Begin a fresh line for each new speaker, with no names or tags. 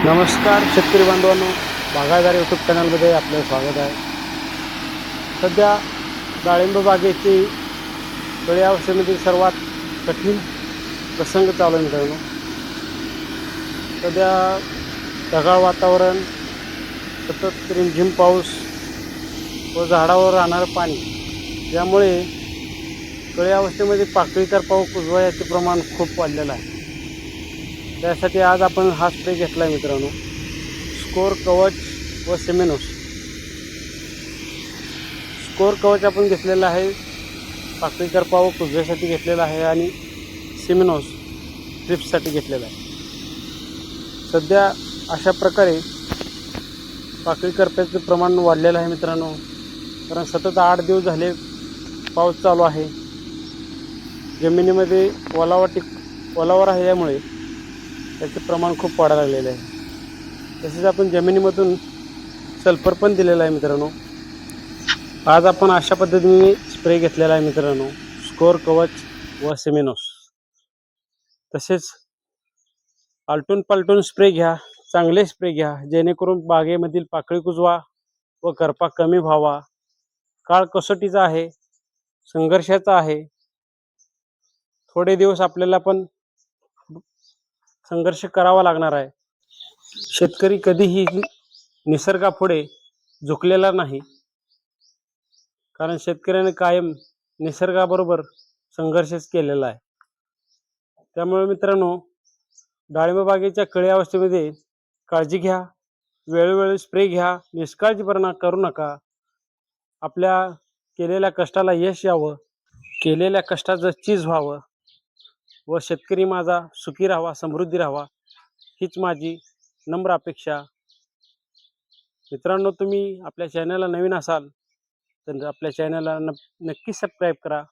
नमस्कार शेतकरी बांधवांनो, बागायतदार यूट्यूब चॅनलमध्ये आपलं स्वागत आहे. सध्या डाळिंब बागेची कळी अवस्थेमधील सर्वात कठीण प्रसंग चालू आहे मित्रांनो. सध्या ढगाळ वातावरण, सतत रिमझिम पाऊस व झाडावर राहणारं पाणी यामुळे कळी अवस्थेमध्ये पाकळीकर पाऊस कुजवायचे प्रमाण खूप वाढलेलं आहे. त्यासाठी आज आपण हा स्प्रे घेतला आहे मित्रांनो, स्कोर कवच व सेमिनोस. स्कोर कवच आपण घेतलेला आहे पाकळीकर पाव कुजव्यासाठी घेतलेला आहे आणि सेमिनोस ट्रिप्ससाठी घेतलेला आहे. सध्या अशा प्रकारे पाकळी करप्याचं प्रमाण वाढलेलं आहे मित्रांनो, कारण सतत 8 दिवस झाले पाऊस चालू आहे. जमिनीमध्ये ओलावा राहिल्यामुळे त्याचे प्रमाण खूप वाढायला लागलेलं आहे. तसेच आपण जमिनीमधून सल्फर पण दिलेला आहे मित्रांनो. आज आपण अशा पद्धतीने स्प्रे घेतलेला आहे मित्रांनो, स्कोर कवच व सेमिनोस. तसेच आलटून पालटून स्प्रे घ्या, चांगले स्प्रे घ्या, जेणेकरून बागेमधील पाकळी कुजवा व करपा कमी व्हावा. काळ कसोटीचा आहे, संघर्षाचा आहे. थोडे दिवस आपल्याला पण संघर्ष करावा लागणार आहे. शेतकरी कधीही निसर्गापुढे झुकलेला नाही, कारण शेतकऱ्याने कायम निसर्गाबरोबर संघर्षच केलेला आहे. त्यामुळे मित्रांनो, डाळिंब बागेच्या कळी अवस्थेमध्ये काळजी घ्या, वेळोवेळी स्प्रे घ्या, निष्काळजीपणा करू नका. आपल्या केलेल्या कष्टाला यश यावं, केलेल्या कष्टाचं चीज व्हावं व शेतकरी माझा सुखी राहावा, समृद्धी राहावा, हीच माझी नम्र अपेक्षा. मित्रांनो, तुम्ही आपल्या चॅनलला नवीन असाल तर आपल्या चॅनलला नक्की सबस्क्राईब करा.